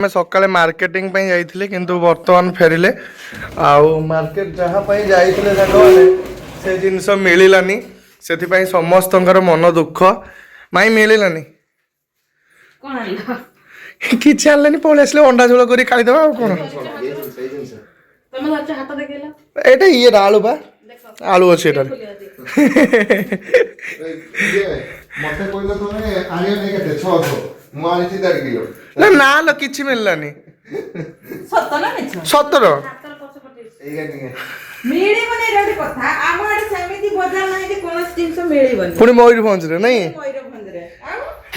ଆମେ ସକାଳେ ମାର୍କେଟିଂ ପାଇଁ ଯାଇଥିଲେ କିନ୍ତୁ ବର୍ତ୍ତମାନ ଫେରିଲେ ଆଉ ମାର୍କେଟ ଯାହା ପାଇଁ ଯାଇଥିଲେ ସାଙ୍ଗମାନେ ସେ ଜିନିଷ ମିଳିଲାନି ସେଥିପାଇଁ ସମସ୍ତଙ୍କର ମନ ଦୁଃଖ ମାଇଁ ମିଳିଲାନି କିଛି ଆଣିଲେନି ପଳେଇ ଆସିଲେ ଅଣ୍ଡା ଝୋଳ କରି ଖାଇଦେବା ଆଉ କ'ଣ ଏଇଟା ଇଏ ଆଳୁ ବା ଆଳୁ ଅଛି ଏଟାରେ ମତେ କହିଲ ତମେ ଆଣିବ ନେଇ କେତେ 600 ମୁଁ ଆଣିଛି 1.5 କିଲୋ ନା ଲୋ କିଛି ମିଳିଲାନି ସତର ପୁଣି ମୟୂରଭଞ୍ଜରେ ନାଇଁ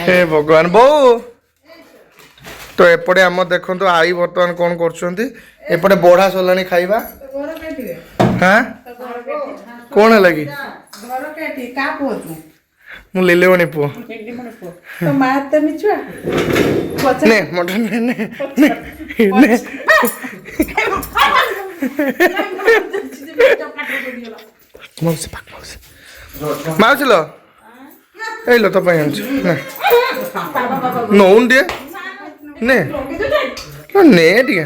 ହେ ଭଗବାନ ବୋଉ ତ ଏପଟେ ଆମର ଦେଖନ୍ତୁ ଆଈ ବର୍ତ୍ତମାନ କ'ଣ କରୁଛନ୍ତି ଏପଟେ ବଢା ସରିଲାଣି ଖାଇବା ହଁ କ'ଣ ହେଲା କି ମୁଁ ଲିଲେବଣି ପୁଅ ନେ ମଟନ ନେ ମାଉସୀ ଲ ଏଇଲ ତୋ ପାଇଁ ଆଣିଛୁ ନଉନ ଟିକେ ନେ ନେ ଟିକେ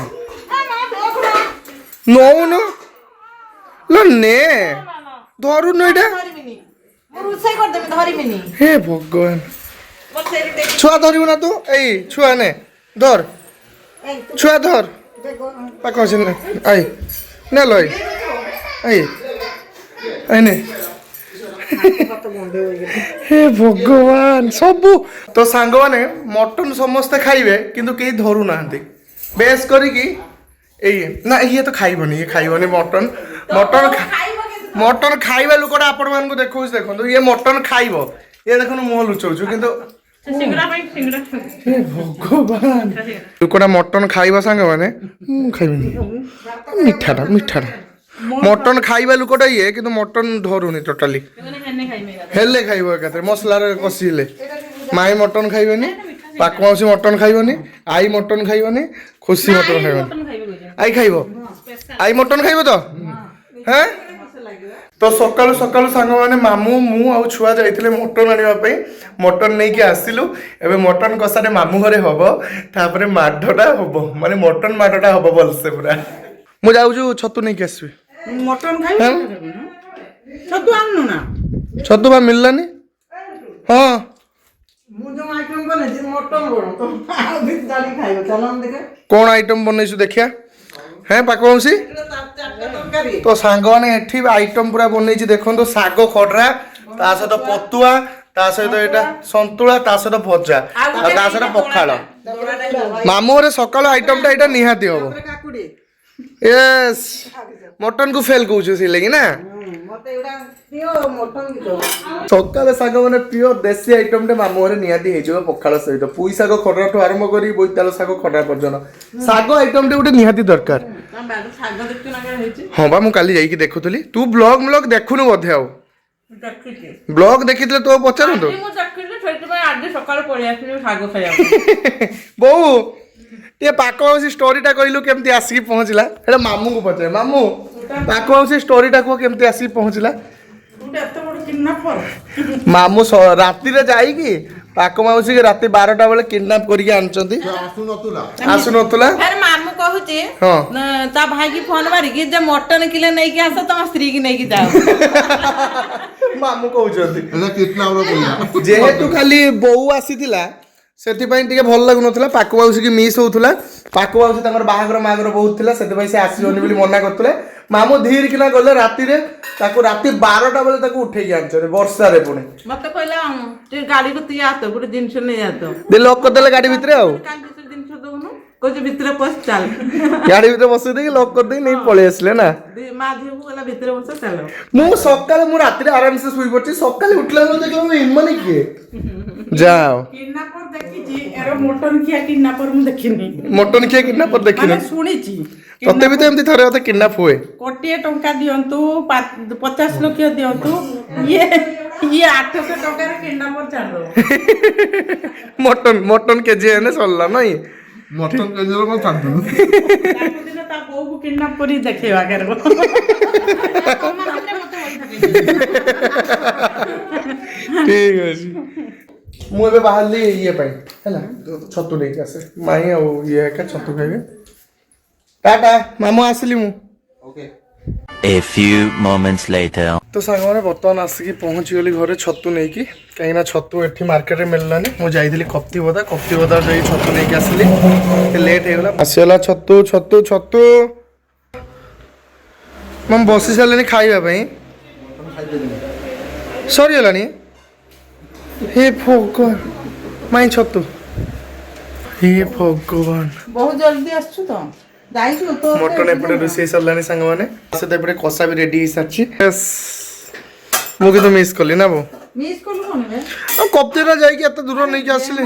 ନଉନୁ ଲ ନେ ଧରୁନୁ ଏଇଟା हे भगवान छुआ धरबू ना तू ए छुआ ने धर छुआ धर पाख से आई ने लई आई आई ने हे भगवान सबू तो सांग माने मटन समस्ते खाइबे किंतु केही धरू नाहंती बेस करी की ए ना ये तो खाइबनी ये खाइबनी मटन मटन मटन खाइबा लुकटा आपण मान को देखौ देखो ये मटन खाइब ये देखो मुह लुचौछु किंतु भगवान लुकटा मटन खाइबा संग माने खाइबनी मिठाटा मिठाटा मटन खाइबा लुकटा ये किंतु मटन धरुनी टोटली हेले खाइबो एकाते मसला रे कसिले माई मटन खाइबनी पाकमाउसी मटन खाइबनी आई मटन खाइबनी खुशी मटन खाइबनी आई खाइबो आई मटन खाइबो तो हैं तो सकालू सकालू सांग मैंने मामू मु आउ छुआ जाइए मटन आने मटन नहीं कि आसिलु एबे मटन कषारे मामू घरे हम तापर माडटा हम माने मटन माडटा हम भलसे पूरा मु जाऊँ छतु नहीं कि आसबि मटन खाइ छतु आनु ना छतु बा मिललानी हाँ मु जो आइटम बने मटन बनो तो आ भी डाली खाइबो चलन देखे कौन आइटम बनैसु देखिया हैं पाकवंशी तो सांग मैंने एठी आइटम पूरा बनई देखो शाग खडरा ता सहित पतुआ ता सहित एटा संतुला ता सहित भजा ता सहित पखाल मामू रे सकाळ आइटम टा एटा निहाती हबो यस मटन को फेल कहू से लगी ना मते एडा पियो मटन दियो सकाळ साग माने प्योर देसी आइटम टे मामू रे निहाती हे जो पखाल सहित पुई साग खडरा ठो आरंभ करी बोइताल साग खडरा पर्यंत साग आइटम टे गोटे निहाती दरकार हाँ बा मु काली जाइकी देखुली तू ब्लॉग ब्लॉग देखुनु बोधे आउ ब्लॉग देखिले तो पचारंतु बोऊ टे पाकवाउसी स्टोरीटा कहलु केमती आसी पहुंचला एटा मामू को पचार मामू पाकवाउसी स्टोरीटा को केमती आसी पहुंचला मामू राति रे जाई की पाक माउसी के राति 12टा बेले किडनैप करके आनचंती आसु नतुला फिर मामू कहूची ता भाई की फोन मारी कि जे मटन किलो नै के आसो तम स्त्री की नै की जाओ मामू कहउचंती एला कितना और बोला जेहेतु खाली बोऊ आसीथिला सेथिपई टिके भल लागु नथुला पाक माउसी की मिस होउथुला पाक माउसी तांकर बाहागर मागर बहुत थिला सेथिपई से आसीओनी बोली मना करथुले मामू धीर किना गले राति रे ताको राति 12टा बेले ताको उठे के आनछरे वर्षा रे पुणे मते कहला ते गाड़ी को तिया तो गुटे जिंस नै जातो दे लॉक कर देले गाड़ी भितरे आउ जिंस दोनु कोजे भितरे पस चल गाड़ी भितरे बसि दे लॉक कर दे नहीं पळे आसले ना मा धिउ वाला भितरे बस चलो मु सकाल मु राति रे आराम से सुई पड़ची सकाल उठला तो देखला इमने के जाओ किडनैपर देखि जी एरो मटन किया किडनैपर मु देखिनी मटन किया किडनैपर देखिनी माने सुनिची तते भी तो एमती थरे होते किडनैप हुए कोटिए टंका दियंतु 50 लाख दियंतु ये 800 टंका रे किडनैपर चालो मटन मटन केजी एने सल्ला नहीं मटन के जरो मत थांतु दिन ता बहू को किडनैप करी देखेवा करबो ठीक अछि ମୁଁ ଏବେ ବାହାରିଲି ଇଏ ପାଇଁ ହେଲା ଛତୁ ନେଇକି ଆସେ ମାଇଁ ଆଉ ଇଏ ଏକା ଛତୁ ଖାଇବେ ଟାଟା ମାମୁଁ ଆସିଲି ମୁଁ okay A few moments later. ତ ସାଙ୍ଗମାନେ ବର୍ତ୍ତମାନ ଆସିକି ପହଞ୍ଚିଗଲି ଘରେ ଛତୁ ନେଇକି କାହିଁକିନା ଛତୁ ଏଠି ମାର୍କେଟରେ ମିଳିଲାନି ମୁଁ ଯାଇଥିଲି କପ୍ତିବଦା ଯାଇ ଛତୁ ନେଇକି ଆସିଲି ଲେଟ୍ ହେଇଗଲା ଆସିଗଲା ଛତୁ ଛତୁ ଛତୁ ମୁଁ ବସି ସାରିଲିଣି ଖାଇବା ପାଇଁ ସରିଗଲାଣି हे भगवान माई छतु हे भगवान ବହୁତ ଜଲ୍ଦି ଆସୁଛୁ ତ ଯାଇଛୁ ତ मटन एपटे रोषेई सरलानी सांग माने से एपटे कषा भी रेडी हो सारछि यस मु कि तो मिस करली ना बो ମିସ୍ କଲୁ କଣ ବେ कप्तेरा जाई के एत दूर नहीं के आसले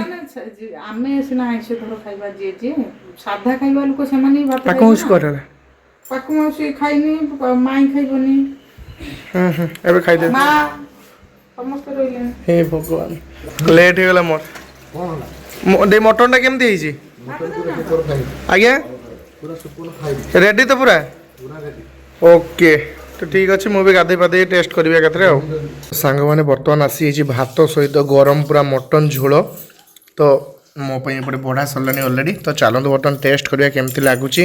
ଆମେ ସିନା ଆଇଁଷ ଧର ଖାଇବା ଯିଏ ସାଧା ଖାଇବା ଲୋକ ସେମାନେ ହିଁ ଭାତ ताको हुस करे ପାକୁ ମାଉସୀ ଖାଇନି ମାଇଁ ଖାଇବନି एबे खाइ दे ମା ସମସ୍ତେ ରହିଲେ हे भगवान लेट हो गला मोर दे मटन टा केमती हिची आज्ञा रेडी तो पूरा ओके तो ठीक अच्छे मुझे गाधे पाधे टेस्ट करी एकाथरे सांग मैंने बर्तमान आसी भात सहित गरम पूरा मटन झोल तो मो एपटे बढ़ा सरलानी अलरेडी तो चलते बर्तमान टेस्ट करिया केमती लगुच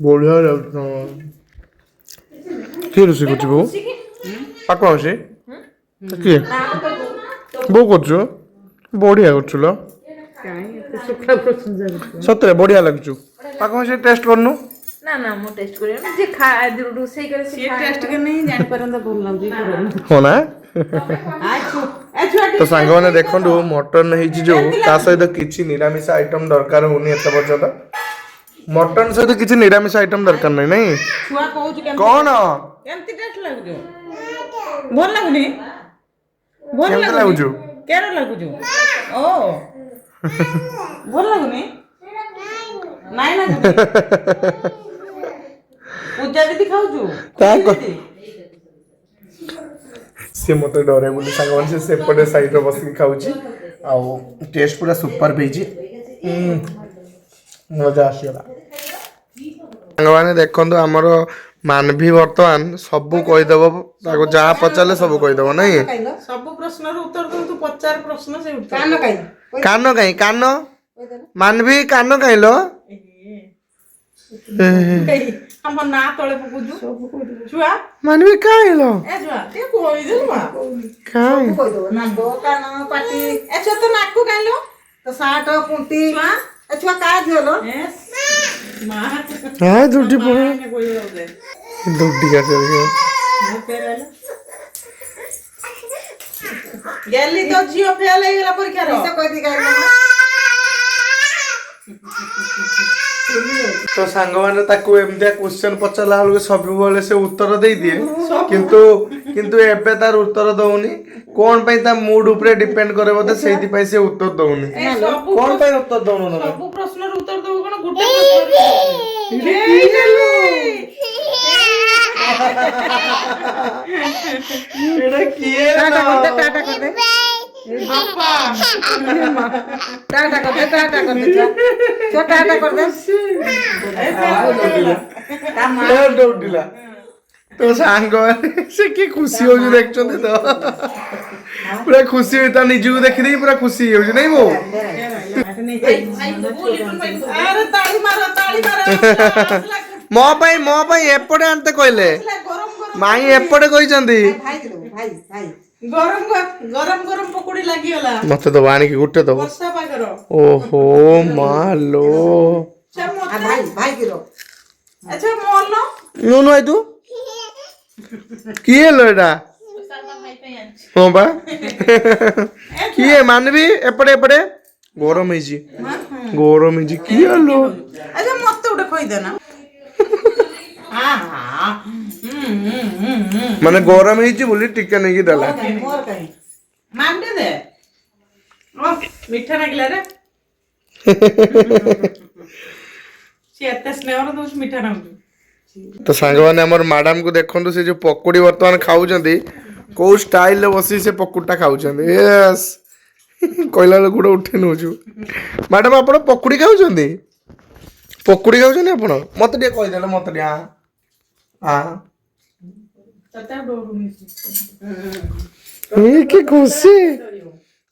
बढ़िया लगुच किए रोषे कर बो पाक माउसी किए बो कर बढ़िया कर सतरे बढ़िया लगुच पाक माउसी टेस्ट करनु ନା ନା ମୁଁ ଟେଷ୍ଟ କରିବି ଯେ ରୋଷେଇ କରେ ସେ ଟେଷ୍ଟ କରି नहीं जान परंदा भूल लाଗୁଛି हो ना ଆଛୁ ଏ ଛୁଆ तो सांग मैंने देखु मटन जो ता सहित किसी निरामिष आइटम दरकार होनी एत पर्यंत मटन सहित किसी निरामिष आइटम दरकार नहीं नहीं ଛୁଆ କହୁଛି କେମିତି कौन କେମିତି ଟେଷ୍ଟ ଲାଗୁଛି ଭଲ ଲାଗୁନି ଭଲ କେମିତି ଲାଗୁନି ଲାଗୁଛୁ? କେର ଲାଗୁଛୁ ଓ ଭଲ ଲାଗୁନି ନାଇଁ ନା ପୂଜା ଦିଦି ଖାଉଛୁ सी मत डरे बोली सांग से सेपटे साइड रे बसिक खाऊची आ टेस्ट पूरा सुपर भेजी मजा आसीगला सांग माने देखंतु हमर मानवी वर्तमान सब कहीदेव ताको जहाँ पचारे सब कहीदेव नहीं ସବୁ ପ୍ରଶ୍ନର ଉତ୍ତର ଦଉ ତୁ ପଚାର ପ୍ରଶ୍ନ ସେ ଉତ୍ତର कान कहीं कान मानवी कान कहीं लो ଆମ ନା ତଳେ ପକଉଛୁ ଛୁଆ मानवी कहीं लो ଏ ଛୁଆ ଟିକେ କହିଦେଲୁ ମା कहीं ନାକ କାନ ପାଟି ଏ ଛୁଆ ତ ନାକ କାଇଁଲୋ ତ ସାଟ ପୁଣ୍ଟି ଛୁଆ ଏ ଛୁଆ କା ଝିଅଲୋ ମା हां दुटी पड़े କହିବ ଦେ दुटी का चलिए ଗେଲି ତ ଝିଅ ଫେଲ ହେଇଗଲା ପରୀକ୍ଷାର तो सांग मैंने एमतिया क्वेश्चन पचारा बेलू सब से उत्तर दे दिए किंतु किंतु एबे तार उत्तर दउनी कौन पे ता मूड ऊपर डिपेंड करे बोते सेति पे से उत्तर दउनी कौन पे उत्तर दउनो ना ସବୁ ପ୍ରଶ୍ନର ଉତ୍ତର ଦବୁ କଣ ଗୋଟେ एटा किए टाटा कर दे बापा टाटा कर दे छुआ टाटा कर दे डौटिला तो सांग से कि खुशी हो देखछन तो पूरा खुशी होता निजु देखि दे पूरा खुशी हो नहीं वो अरे ताली मारो मो पाई एपटे आनते कहले माई एपटे कहिसंदी गरम गरम गरम पकोड़ी लागिगला मते तो बाणी की गुटे तो वर्षा पागर ओहो मालो भाई गिरो अच्छा मोलो नो नो तू किए लो एटा हो बा किए मानवी एपटे एपटे गरम हिजी किए लो अच्छा मत उठे खोई देना माने गरम हिजी बोली टिका नहीं की दला मोर कहीं मान दे ओ मीठा नागिला रे एते स्नेह दोष मीठा नागु तो सांग माने हमर मैडम को देखंतु से जो पकोड़ी वर्तमान खाउचंदी को स्टाइल ले बसी से पकोड़ा खाउचंदी यस कहला लो गुड उठे नोजु मैडम आपण पकोड़ी खाउचंदी आपण मते दे कहि देले मते दे हां କି ଖୁସି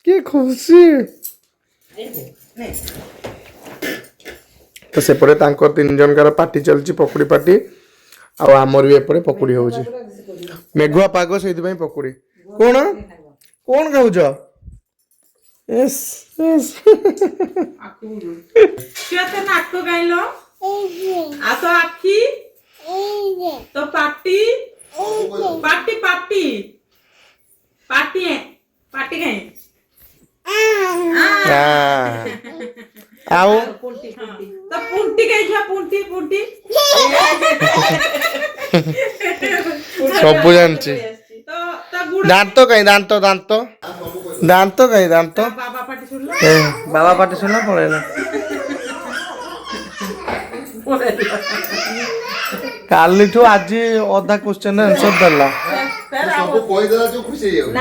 କି ଖୁସି। ତ ସେପଟେ ତାଙ୍କର 3 ଜଣଙ୍କର ପାର୍ଟି ଚାଲିଛି, ପକୁଡ଼ି ପାର୍ଟି। ଆଉ ଆମର ବି ଏପଟେ ପକୁଡ଼ି ହଉଛି, ମେଘୁଆ ପାଗ ସେଇଥିପାଇଁ ପକୁଡ଼ି। କଣ କଣ ଖାଉଛ? ଏସ୍ ଏସ୍ ଛୁଆ ତ ନାକ କାଇଲ ଆ ତ ଆଖି ତ ପାଟି ପାଟି ପାଟି ପାଟି ପାଟି କାଇଁ ଆଉ ତ ପୁଣ୍ଟି କାଇଁ ଛୁଆ ପୁଣ୍ଟି ପୁଣ୍ଟି ସବୁ ଜାଣିଛି। ତ ଗୁଡ଼ ଦାନ୍ତ କାଇଁ ଦାନ୍ତ ଦାନ୍ତ ଦାନ୍ତ କାଇଁ ଦାନ୍ତ ବାବା ପାଟି ଶୁଣିଲ ବାବା ପାଟି ଶୁଣିଲା ପଳେଇଲା। କାଲିଠୁ ଆଜି ଅଧା କ୍ୱେଶ୍ଚନ ଆନ୍ସର ଦେଲା। ସବୁ କହିଦେଲା ଯୋଉ ଖୁସି ହେଇଯାଉଛି।